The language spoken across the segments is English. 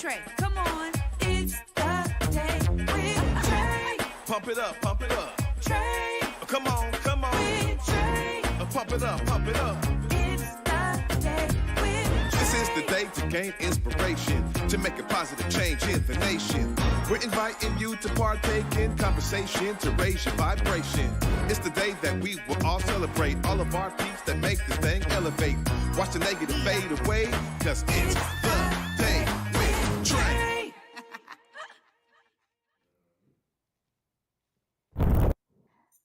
Trae. Come on, it's the day with Trae. Pump it up, pump it up. Trae. Come on, come on. With Trae. Pump it up, pump it up. It's the day with Trae. This is the day to gain inspiration, to make a positive change in the nation. We're inviting you to partake in conversation, to raise your vibration. It's the day that we will all celebrate all of our peeps that make this thing elevate. Watch the negative fade away, cause it's the day with Trae.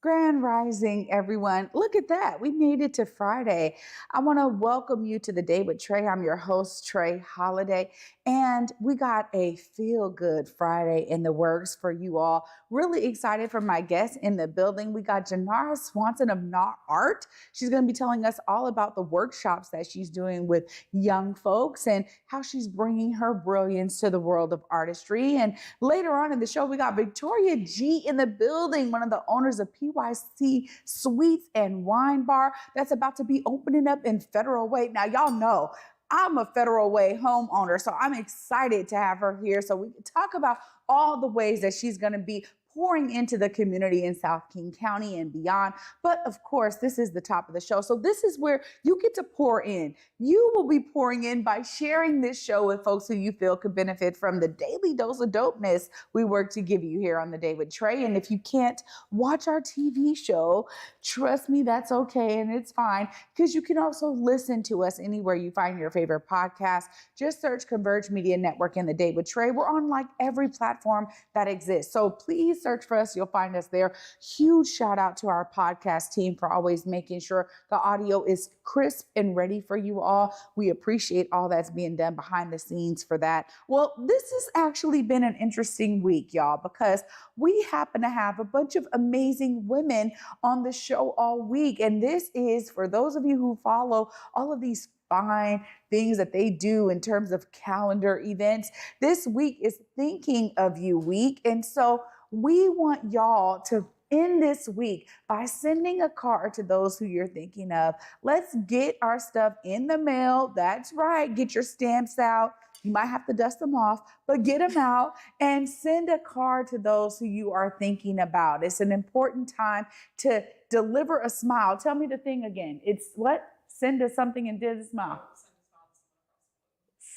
Grand Rising, everyone. Look at that. We made it to Friday. I want to welcome you to the Day with Trae. I'm your host, Trae Holiday, and we got a feel-good Friday in the works for you all. Really excited for my guests in the building. We got Jonarra Swanson of NARR Art. She's going to be telling us all about the workshops that she's doing with young folks and how she's bringing her brilliance to the world of artistry. And later on in the show, we got Victoria G in the building, one of the owners of PYC Sweets Wine Bar that's about to be opening up in Federal Way. Now, y'all know I'm a Federal Way homeowner, so I'm excited to have her here so we can talk about all the ways that she's going to be pouring into the community in South King County and beyond. But of course, this is the top of the show. So this is where you get to pour in. You will be pouring in by sharing this show with folks who you feel could benefit from the daily dose of dopeness we work to give you here on The Day with Trae. And if you can't watch our TV show, trust me, that's okay and it's fine, because you can also listen to us anywhere you find your favorite podcast. Just search Converge Media Network and The Day with Trae. We're on like every platform that exists. So please search for us. You'll find us there. Huge shout out to our podcast team for always making sure the audio is crisp and ready for you all. We appreciate all that's being done behind the scenes for that. Well, this has actually been an interesting week, y'all, because we happen to have a bunch of amazing women on the show all week. And this is for those of you who follow all of these fine things that they do in terms of calendar events. This week is Thinking of You Week. And so we want y'all to end this week by sending a card to those who you're thinking of. Let's get our stuff in the mail. That's right. Get your stamps out. You might have to dust them off, but get them out and send a card to those who you are thinking about. It's an important time to deliver a smile. Tell me the thing again. It's what? Send us something and did a smile.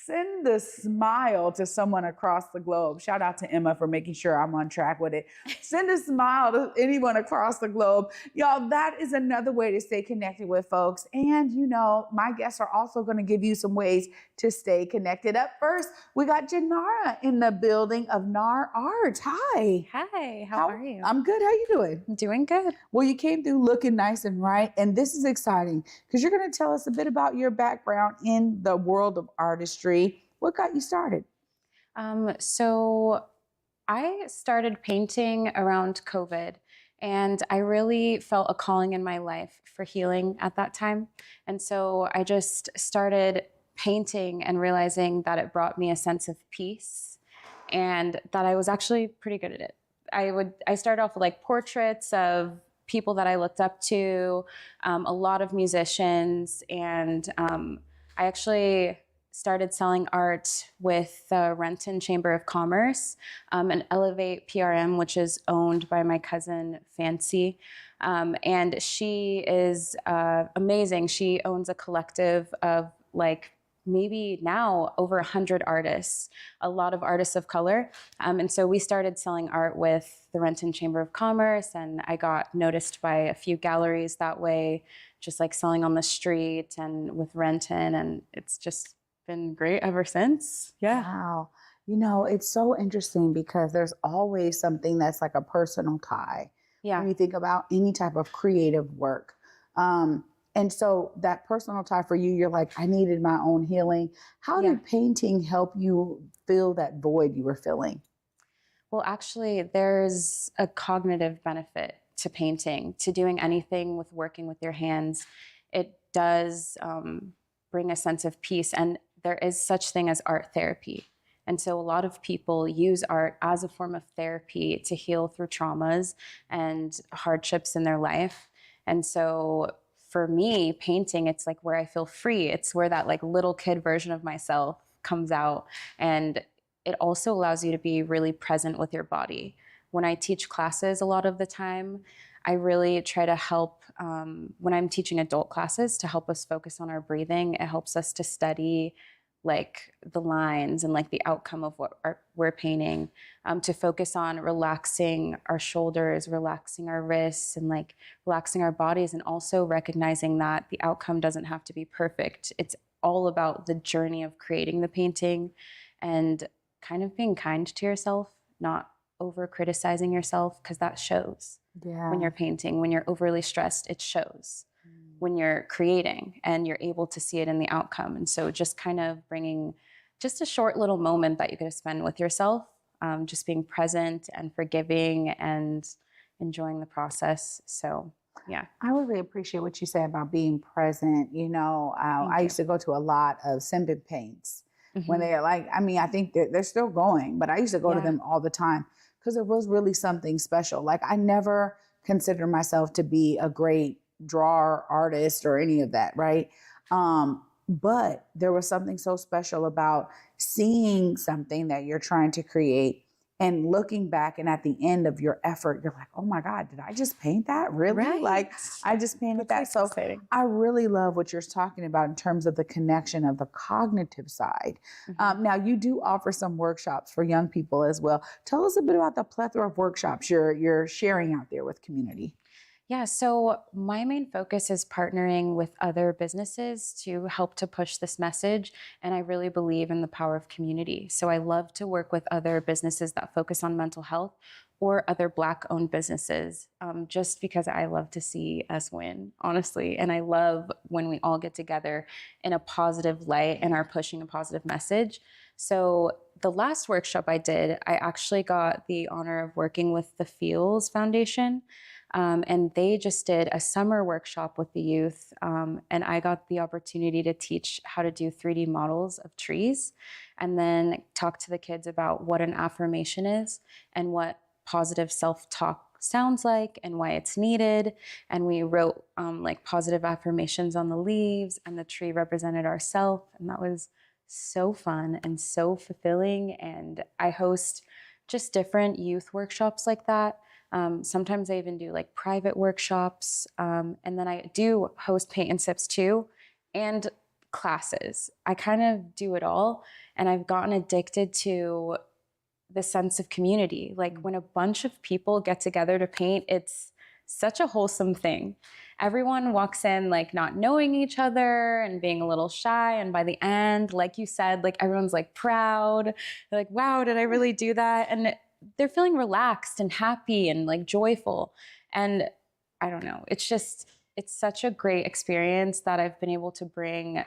Send the smile to someone across the globe. Shout out to Emma for making sure I'm on track with it. Send a smile to anyone across the globe. Y'all, that is another way to stay connected with folks. And, you know, my guests are also going to give you some ways to stay connected. Up first, we got Jonarra in the building of NARR Art. Hi. Hi, how are you? I'm good. How you doing? I'm doing good. Well, you came through looking nice and right. And this is exciting because you're going to tell us a bit about your background in the world of artistry. What got you started? So I started painting around COVID, and I really felt a calling in my life for healing at that time. And so I just started painting and realizing that it brought me a sense of peace and that I was actually pretty good at it. I started off with like portraits of people that I looked up to, a lot of musicians, and I actually started selling art with the Renton Chamber of Commerce and Elevate PRM, which is owned by my cousin Fancy. And she is amazing. She owns a collective of like maybe now over 100 artists, a lot of artists of color. And so we started selling art with the Renton Chamber of Commerce, and I got noticed by a few galleries that way, just like selling on the street and with Renton, and it's just been great ever since. Yeah. Wow. You know, it's so interesting because there's always something that's like a personal tie. Yeah. When you think about any type of creative work. And so that personal tie for you, you're like, I needed my own healing. How did painting help you fill that void you were feeling? Well, actually, there's a cognitive benefit to painting, to doing anything with working with your hands. It does bring a sense of peace. And there is such thing as art therapy. And so a lot of people use art as a form of therapy to heal through traumas and hardships in their life. And so for me, painting, it's like where I feel free. It's where that like little kid version of myself comes out. And it also allows you to be really present with your body. When I teach classes a lot of the time, I really try to help, when I'm teaching adult classes, to help us focus on our breathing. It helps us to study like the lines and like the outcome of what we're painting, to focus on relaxing our shoulders, relaxing our wrists, and like relaxing our bodies, and also recognizing that the outcome doesn't have to be perfect. It's all about the journey of creating the painting and kind of being kind to yourself, not over criticizing yourself, because that shows when you're painting. When you're overly stressed, it shows when you're creating, and you're able to see it in the outcome. And so just kind of bringing just a short little moment that you get to spend with yourself, just being present and forgiving and enjoying the process. So yeah. I really appreciate what you said about being present. You know, I used to go to a lot of Simba paints when they're like, I mean, I think they're still going, but I used to go to them all the time because it was really something special. Like, I never considered myself to be a great drawer, artist, or any of that, right? But there was something so special about seeing something that you're trying to create and looking back, and at the end of your effort, you're like, oh my God, did I just paint that? Really? Right. Like, I just painted that. So exciting. I really love what you're talking about in terms of the connection of the cognitive side. Now, you do offer some workshops for young people as well. Tell us a bit about the plethora of workshops you're sharing out there with community. Yeah, so my main focus is partnering with other businesses to help to push this message. And I really believe in the power of community. So I love to work with other businesses that focus on mental health, or other Black-owned businesses, just because I love to see us win, honestly. And I love when we all get together in a positive light and are pushing a positive message. So the last workshop I did, I actually got the honor of working with the Feels Foundation. And they just did a summer workshop with the youth. And I got the opportunity to teach how to do 3D models of trees, and then talk to the kids about what an affirmation is and what positive self-talk sounds like and why it's needed. And we wrote like positive affirmations on the leaves, and the tree represented ourself. And that was so fun and so fulfilling. And I host just different youth workshops like that. Sometimes I even do like private workshops. And then I do host paint and sips too, and classes. I kind of do it all. And I've gotten addicted to the sense of community. Like, when a bunch of people get together to paint, it's such a wholesome thing. Everyone walks in like not knowing each other and being a little shy. And by the end, like you said, like everyone's like proud. They're like, wow, did I really do that? And they're feeling relaxed and happy and like joyful. And I don't know, it's such a great experience that I've been able to bring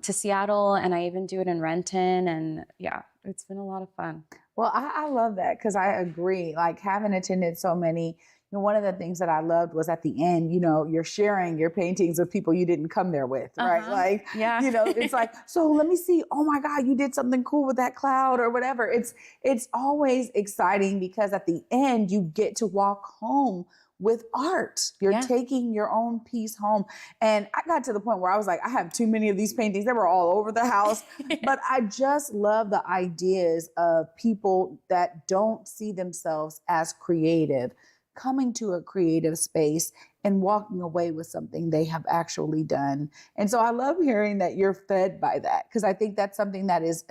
to Seattle, and I even do it in Renton. And yeah, it's been a lot of fun. Well, I love that, because I agree. Like, having attended so many, you know, one of the things that I loved was at the end, you know, you're sharing your paintings with people you didn't come there with, right? Like, Yeah. you know, it's like, so let me see. Oh my God, you did something cool with that cloud or whatever. It's always exciting, because at the end you get to walk home with art. You're taking your own piece home. And I got to the point where I was like, I have too many of these paintings. They were all over the house. But I just love the ideas of people that don't see themselves as creative coming to a creative space and walking away with something they have actually done. And so I love hearing that you're fed by that, because I think that's something that is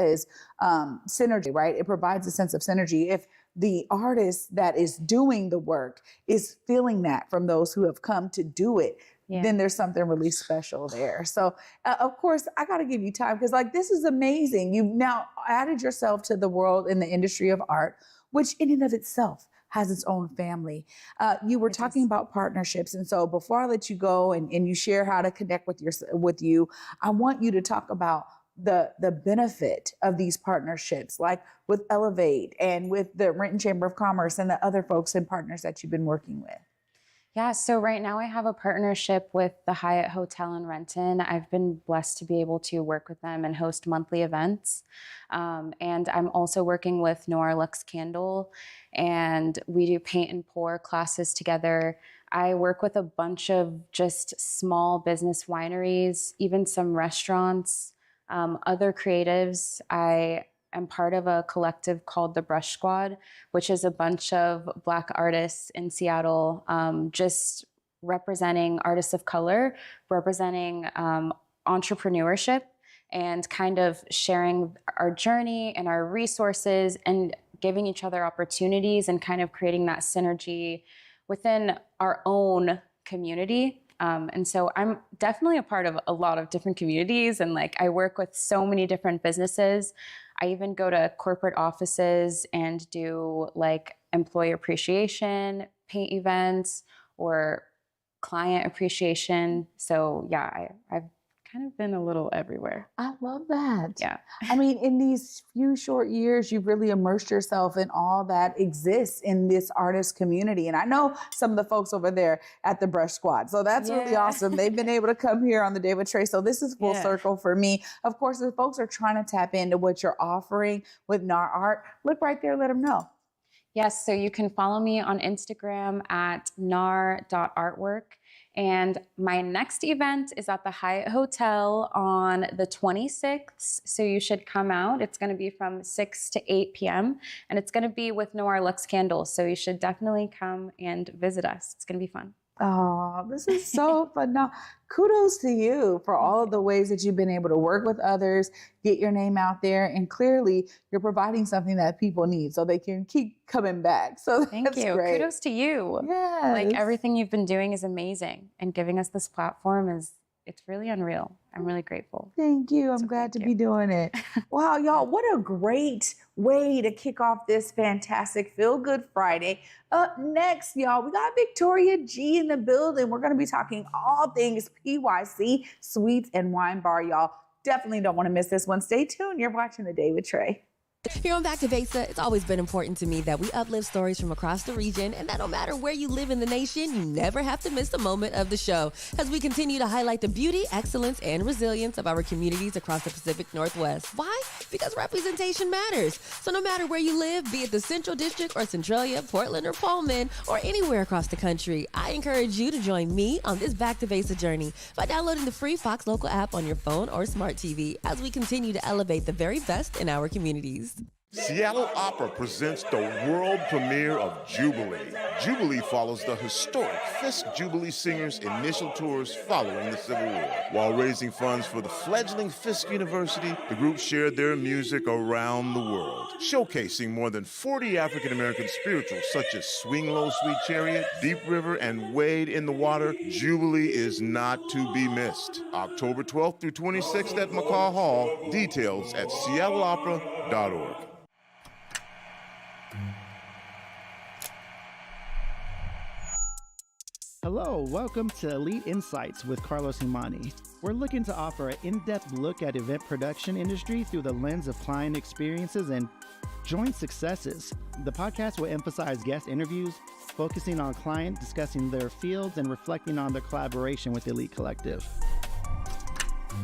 synergy, right? It provides a sense of synergy. If the artist that is doing the work is feeling that from those who have come to do it, then there's something really special there. So of course, I got to give you time, because like, this is amazing. You've now added yourself to the world in the industry of art, which in and of itself has its own family. You were talking about partnerships. And so before I let you go and you share how to connect with you, I want you to talk about the benefit of these partnerships, like with Elevate and with the Renton Chamber of Commerce and the other folks and partners that you've been working with. Yeah, so right now I have a partnership with the Hyatt Hotel in Renton. I've been blessed to be able to work with them and host monthly events. And I'm also working with Noir Luxe Candle, and we do paint and pour classes together. I work with a bunch of just small business wineries, even some restaurants, other creatives. I am part of a collective called the Brush Squad, which is a bunch of Black artists in Seattle, just representing artists of color, representing entrepreneurship, and kind of sharing our journey and our resources and giving each other opportunities and kind of creating that synergy within our own community. And so I'm definitely a part of a lot of different communities, and like I work with so many different businesses. I even go to corporate offices and do like employee appreciation, paint events, or client appreciation. So yeah, I've kind of been a little everywhere. I love that. Yeah. I mean, in these few short years, you've really immersed yourself in all that exists in this artist community. And I know some of the folks over there at the Brush Squad. So that's really Yeah. awesome. They've been able to come here on the Day with Trae. So this is full Yeah. circle for me. Of course, if folks are trying to tap into what you're offering with NARR Art, look right there, let them know. Yes, so you can follow me on Instagram at narr.artwork. And my next event is at the Hyatt Hotel on the 26th. So you should come out. It's going to be from 6 to 8 p.m. And it's going to be with Noir Lux Candles. So you should definitely come and visit us. It's going to be fun. Oh, this is so fun. Now, kudos to you for all of the ways that you've been able to work with others, get your name out there, and clearly you're providing something that people need so they can keep coming back. So Thank that's you. great. Kudos to you. Yes. Like everything you've been doing is amazing. And giving us this platform it's really unreal. I'm really grateful. Thank you. I'm So glad to thank be you. doing it. Wow, y'all, what a great way to kick off this fantastic Feel Good Friday. Up next, y'all, we got Victoria G in the building. We're going to be talking all things PYC Sweets and Wine Bar, y'all. Definitely don't want to miss this one. Stay tuned. You're watching The Day with Trae. Here on Back to Basa, it's always been important to me that we uplift stories from across the region, and that no matter where you live in the nation, you never have to miss a moment of the show as we continue to highlight the beauty, excellence, and resilience of our communities across the Pacific Northwest. Why? Because representation matters. So no matter where you live, be it the Central District or Centralia, Portland or Pullman, or anywhere across the country, I encourage you to join me on this Back to Basa journey by downloading the free Fox Local app on your phone or smart TV as we continue to elevate the very best in our communities. Seattle Opera presents the world premiere of Jubilee. Jubilee follows the historic Fisk Jubilee Singers' initial tours following the Civil War. While raising funds for the fledgling Fisk University, the group shared their music around the world, showcasing more than 40 African-American spirituals such as Swing Low, Sweet Chariot, Deep River, and Wade in the Water. Jubilee is not to be missed. October 12th through 26th at McCaw Hall. Details at seattleopera.org. Hello, welcome to Elite Insights with Carlos Imani. We're looking to offer an in-depth look at event production industry through the lens of client experiences and joint successes. The podcast will emphasize guest interviews, focusing on client discussing their fields and reflecting on their collaboration with Elite Collective.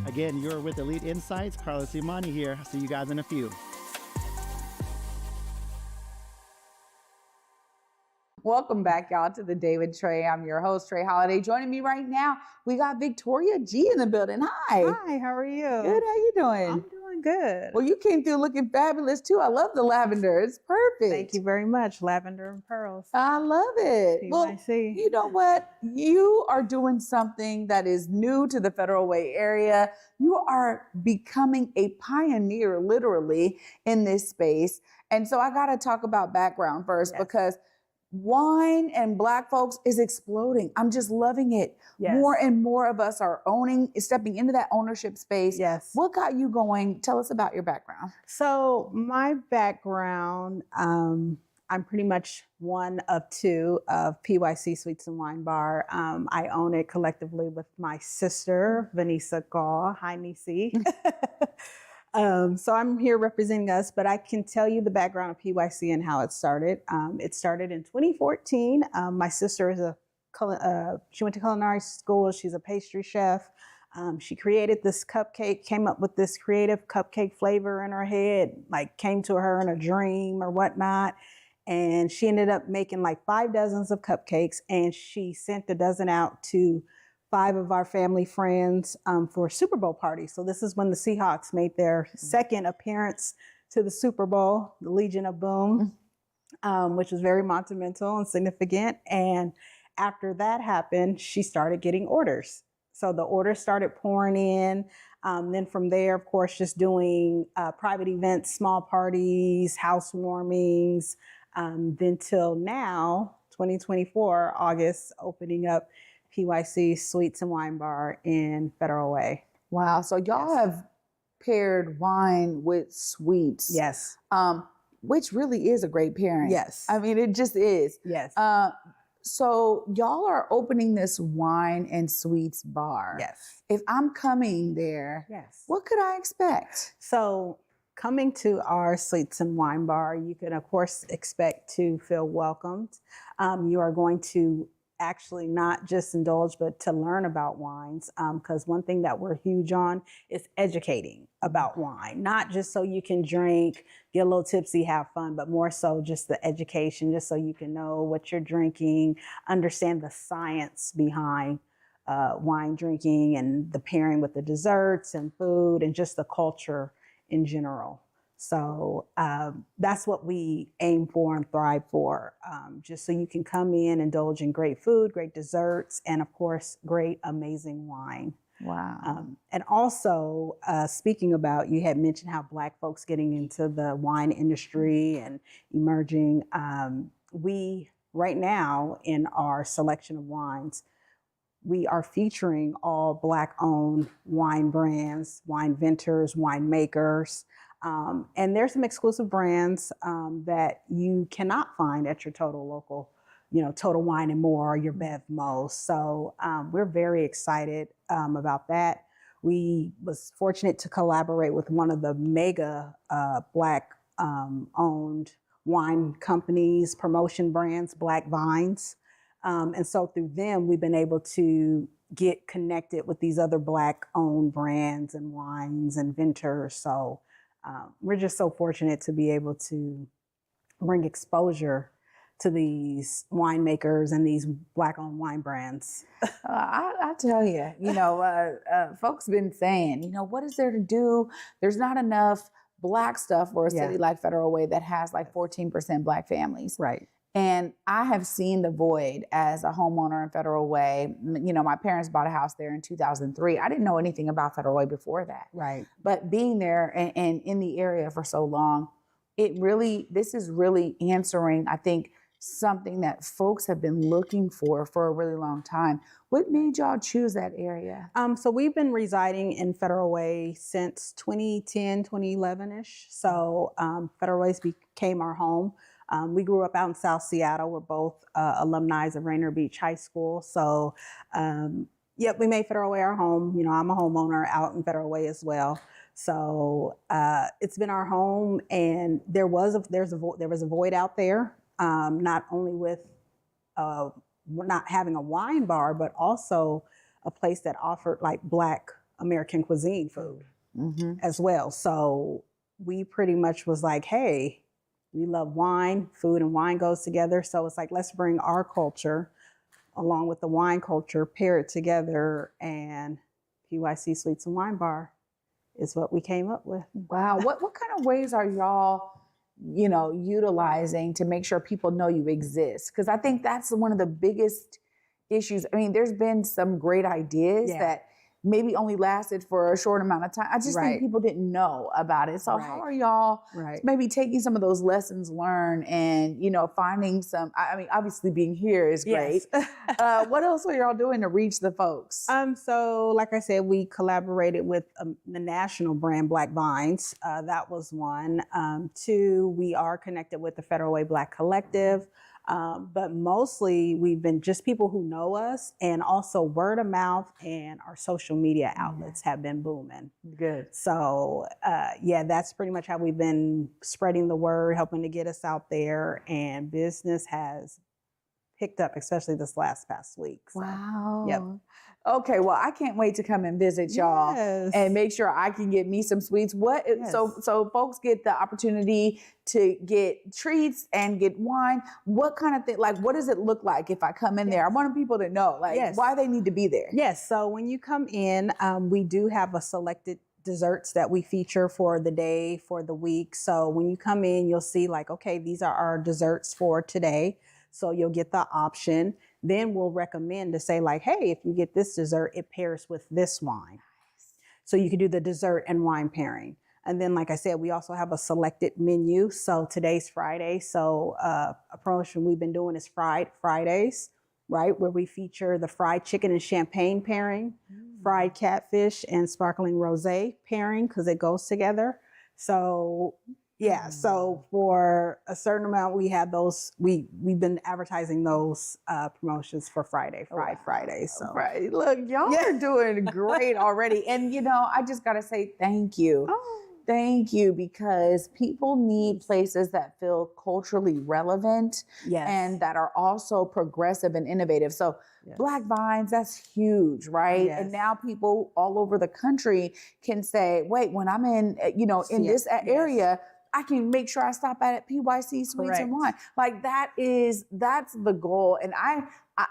Again, you're with Elite Insights. Carlos Imani here. See you guys in a few. Welcome back, y'all, to the Day with Trae. I'm your host, Trae Holiday. Joining me right now, we got Victoria G in the building. Hi. Hi, how are you? Good. How you doing? I'm doing good. Well, you came through looking fabulous too. I love the lavender. It's perfect. Thank you very much. Lavender and pearls. I love it. Well, PYC. you know what? You are doing something that is new to the Federal Way area. You are becoming a pioneer, literally, in this space. And so I got to talk about background first, Yes. because wine and Black folks is exploding. I'm just loving it. Yes. More and more of us are stepping into that ownership space. Yes. What got you going? Tell us about your background. So my background, I'm pretty much one of two of PYC Sweets and Wine Bar. I own it collectively with my sister, Vanessa Gaw. Hi, Nisi. So I'm here representing us, but I can tell you the background of PYC and how it started. It started in 2014. My sister is she went to culinary school. She's a pastry chef. She created this cupcake, came up with this creative cupcake flavor in her head, like came to her in a dream or whatnot. And she ended up making like 5 dozens of cupcakes, and she sent a dozen out to 5 of our family friends for a Super Bowl party. So this is when the Seahawks made their second appearance to the Super Bowl, the Legion of Boom, which was very monumental and significant. And after that happened, she started getting orders. So the orders started pouring in. Then from there, of course, just doing private events, small parties, housewarmings. Then till now, 2024, August, opening up PYC Sweets and Wine Bar in Federal Way. Wow. So y'all have paired wine with sweets. Yes. Which really is a great pairing. Yes. I mean, it just is. Yes. So y'all are opening this wine and sweets bar. Yes. If I'm coming there, Yes. what could I expect? So coming to our Sweets and Wine Bar, you can, of course, expect to feel welcomed. You are going to actually not just indulge, but to learn about wines. Because one thing that we're huge on is educating about wine, not just so you can drink, get a little tipsy, have fun, but more so just the education, just so you can know what you're drinking, understand the science behind wine drinking and the pairing with the desserts and food and just the culture in general. So that's what we aim for and thrive for, just so you can come in, indulge in great food, great desserts, and of course, great, amazing wine. Wow. And also, speaking about, you had mentioned how Black folks getting into the wine industry and emerging. We, right now, in our selection of wines, we are featuring all Black-owned wine brands, wine vintners, winemakers. And there's some exclusive brands that you cannot find at your Total local, Total Wine and More, or your BevMo. So we're very excited about that. We was fortunate to collaborate with one of the mega Black owned wine companies, promotion brands, Black Vines. And so through them, we've been able to get connected with these other Black owned brands and wines and vintners. So we're just so fortunate to be able to bring exposure to these winemakers and these Black-owned wine brands. I tell you, folks been saying, what is there to do? There's not enough Black stuff for a city like Federal Way that has like 14% Black families. Right. And I have seen the void as a homeowner in Federal Way. My parents bought a house there in 2003. I didn't know anything about Federal Way before that. Right. But being there and in the area for so long, this is really answering, I think, something that folks have been looking for a really long time. What made y'all choose that area? So we've been residing in Federal Way since 2010, 2011-ish. So Federal Way became our home. We grew up out in South Seattle. We're both alumni of Rainier Beach High School. So, we made Federal Way our home. I'm a homeowner out in Federal Way as well. So it's been our home, and there was a void out there, not only with not having a wine bar, but also a place that offered like Black American cuisine food as well. So we pretty much was like, hey, we love wine, food and wine goes together. So it's like, let's bring our culture along with the wine culture, pair it together, and PYC Sweets and Wine Bar is what we came up with. Wow. What kind of ways are y'all, utilizing to make sure people know you exist? Because I think that's one of the biggest issues. I mean, there's been some great ideas that maybe only lasted for a short amount of time. I just think people didn't know about it. So how are y'all maybe taking some of those lessons learned and, finding some, I mean, obviously being here is great. What else are y'all doing to reach the folks? So like I said, we collaborated with the national brand Black Vines. That was one. Two, we are connected with the Federal Way Black Collective. But mostly we've been just people who know us, and also word of mouth and our social media outlets have been booming. Good. So that's pretty much how we've been spreading the word, helping to get us out there, and business has picked up, especially this past week. So, wow. Yep. Okay, well, I can't wait to come and visit y'all and make sure I can get me some sweets. So folks get the opportunity to get treats and get wine. What kind of thing, what does it look like if I come in there? I want people to know, why they need to be there. Yes, so when you come in, we do have a selected desserts that we feature for the day, for the week. So when you come in, you'll see like, okay, these are our desserts for today. So you'll get the option. Then we'll recommend to say like, hey, if you get this dessert, it pairs with this wine. So you can do the dessert and wine pairing. And then, like I said, we also have a selected menu. So today's Friday. So a promotion we've been doing is Fried Fridays, right? Where we feature the fried chicken and champagne pairing, fried catfish and sparkling rosé pairing, because it goes together. So yeah, so for a certain amount, we have those, we've been advertising those promotions for Friday, Fried Fridays. So Right. Look, y'all are doing great already. And, you know, I just got to say thank you. Thank you, because people need places that feel culturally relevant yes. and that are also progressive and innovative. So Yes. Black Vines, that's huge, right? Yes. And now people all over the country can say, wait, when I'm in, you know, in this area, I can make sure I stop at PYC Sweets Correct. and Wine. Like that's the goal. And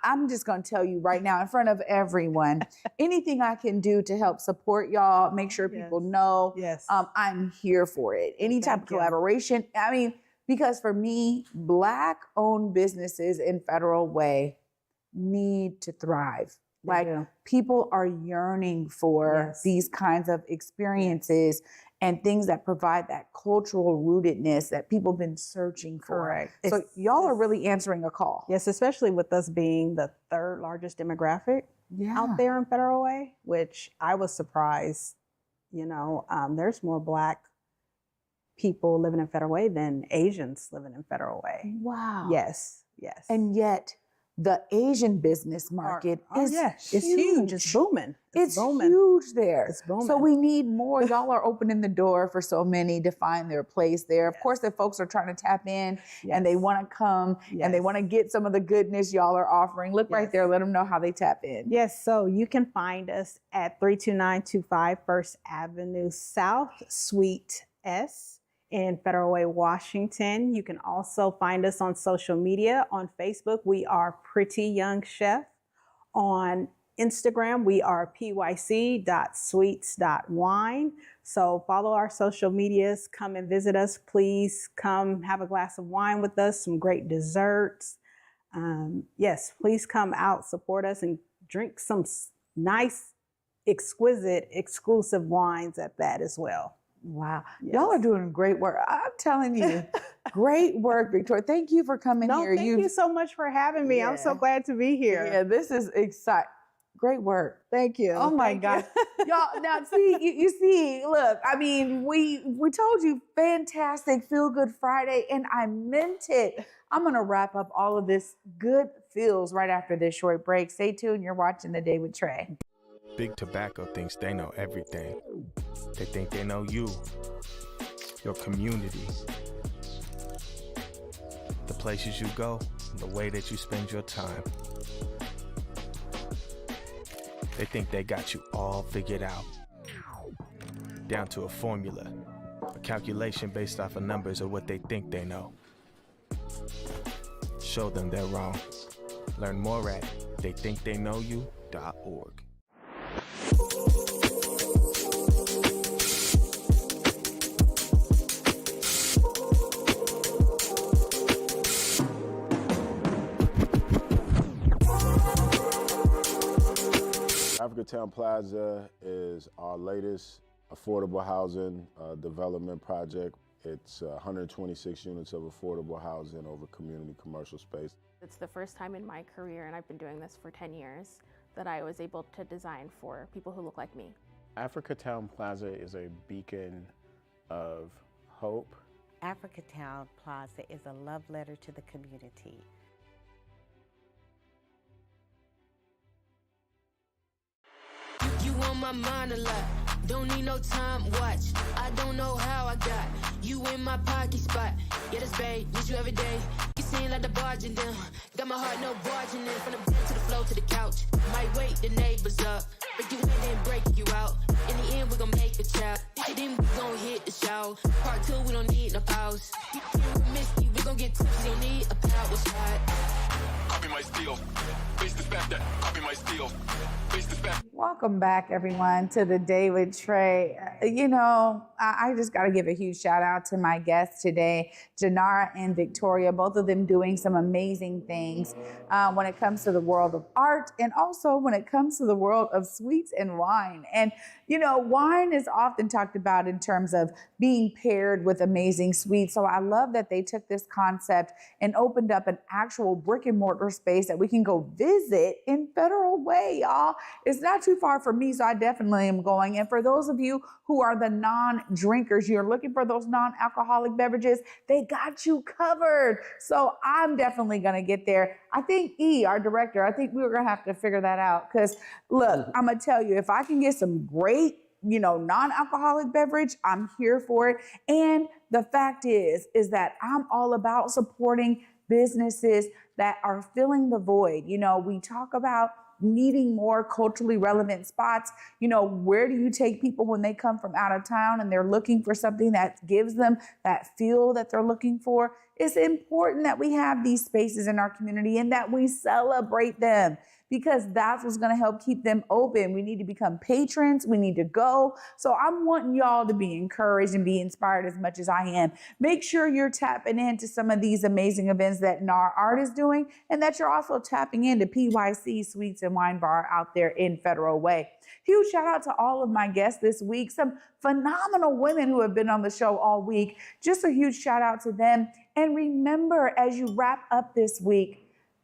I'm just going to tell you right now in front of everyone, anything I can do to help support y'all, make sure people know, Yes. I'm here for it. Any type Thank of you. collaboration. I mean, because for me, Black-owned businesses in Federal Way need to thrive. They Like do. people are yearning for Yes. these kinds of experiences and things that provide that cultural rootedness that people have been searching for. Correct. So It's- y'all are really answering a call. Yes, especially with us being the third largest demographic out there in Federal Way, which I was surprised. You know, there's more Black people living in Federal Way than Asians living in Federal Way. Wow. Yes, yes. And yet the Asian business market is it's huge. It's booming. It's booming. huge there. It's booming. So we need more. Y'all are opening the door for so many to find their place there. Of course, if folks are trying to tap in and they want to come and they want to get some of the goodness y'all are offering, look right there. Let them know how they tap in. Yes, so you can find us at 32925 First Avenue South, Suite S in Federal Way, Washington. You can also find us on social media. On Facebook, we are Pretty Young Chef. On Instagram, we are pyc.sweets.wine. So follow our social medias. Come and visit us. Please come have a glass of wine with us, some great desserts. Yes, please come out, support us, and drink some nice, exquisite, exclusive wines at that as well. Wow. Y'all are doing great work. I'm telling you, great work, Victoria. Thank you for coming here. Thank you so much for having me. I'm so glad to be here. Yeah, this is exciting. Great work. Thank you. Oh my gosh. Y'all, now see, you see, look, I mean, we told you fantastic Feel Good Friday, and I meant it. I'm going to wrap up all of this good feels right after this short break. Stay tuned. You're watching The Day with Trae. Big Tobacco thinks they know everything. They think they know you, your community, the places you go, and the way that you spend your time. They think they got you all figured out, down to a formula, a calculation based off of numbers of what they think they know. Show them they're wrong. Learn more at theythinktheyknowyou.org. Africatown Plaza is our latest affordable housing development project. It's 126 units of affordable housing over community commercial space. It's the first time in my career, and I've been doing this for 10 years, that I was able to design for people who look like me. Africatown Plaza is a beacon of hope. Africatown Plaza is a love letter to the community. You on my mind a lot, don't need no time watch. I don't know how I got you in my pocket spot. Yeah, that's babe, need you every day. You seem like the barging down, got my heart no barging in. From the bed to the floor to the couch, might wake the neighbors up. Break you in and break you out. In the end, we gon' make a child. Then we gon' hit the show. Part 2, we don't need no pause. We miss you, we gon' get tipsy, don't need a power shot. my steel. Face the fact that copy my steel. Face the fact. Welcome back, everyone, to the Day with Trae. You know, I just got to give a huge shout out to my guests today, Jonarra and Victoria, both of them doing some amazing things when it comes to the world of art and also when it comes to the world of sweets and wine. And, you know, wine is often talked about in terms of being paired with amazing sweets. So I love that they took this concept and opened up an actual brick and mortar space that we can go visit in Federal Way, y'all. It's not too far from me, so I definitely am going. And for those of you who are the non-drinkers, you're looking for those non-alcoholic beverages, they got you covered. So I'm definitely going to get there. I think our director, I think we were going to have to figure that out. Because look, I'm going to tell you, if I can get some great, you know, non-alcoholic beverage, I'm here for it. And the fact is that I'm all about supporting businesses that are filling the void. You know, we talk about needing more culturally relevant spots. You know, where do you take people when they come from out of town and they're looking for something that gives them that feel that they're looking for? It's important that we have these spaces in our community and that we celebrate them, because that's what's going to help keep them open. We need to become patrons. We need to go. So I'm wanting y'all to be encouraged and be inspired as much as I am. Make sure you're tapping into some of these amazing events that NARR Art is doing, and that you're also tapping into PYC Sweets and Wine Bar out there in Federal Way. Huge shout out to all of my guests this week. Some phenomenal women who have been on the show all week. Just a huge shout out to them. And remember, as you wrap up this week,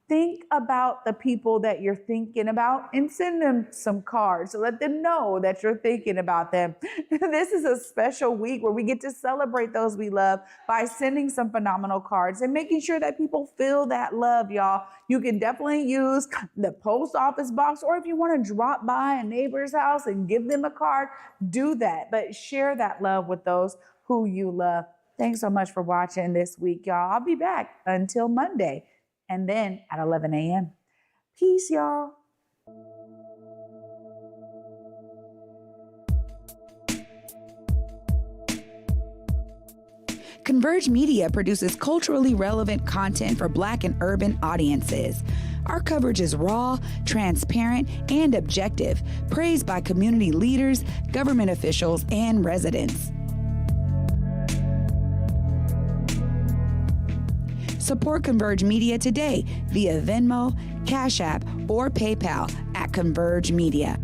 think about the people that you're thinking about and send them some cards to let them know that you're thinking about them. This is a special week where we get to celebrate those we love by sending some phenomenal cards and making sure that people feel that love, y'all. You can definitely use the post office box, or if you want to drop by a neighbor's house and give them a card, do that. But share that love with those who you love. Thanks so much for watching this week, y'all. I'll be back until Monday, and then at 11 a.m. Peace, y'all. Converge Media produces culturally relevant content for Black and urban audiences. Our coverage is raw, transparent, and objective, praised by community leaders, government officials, and residents. Support Converge Media today via Venmo, Cash App, or PayPal at Converge Media.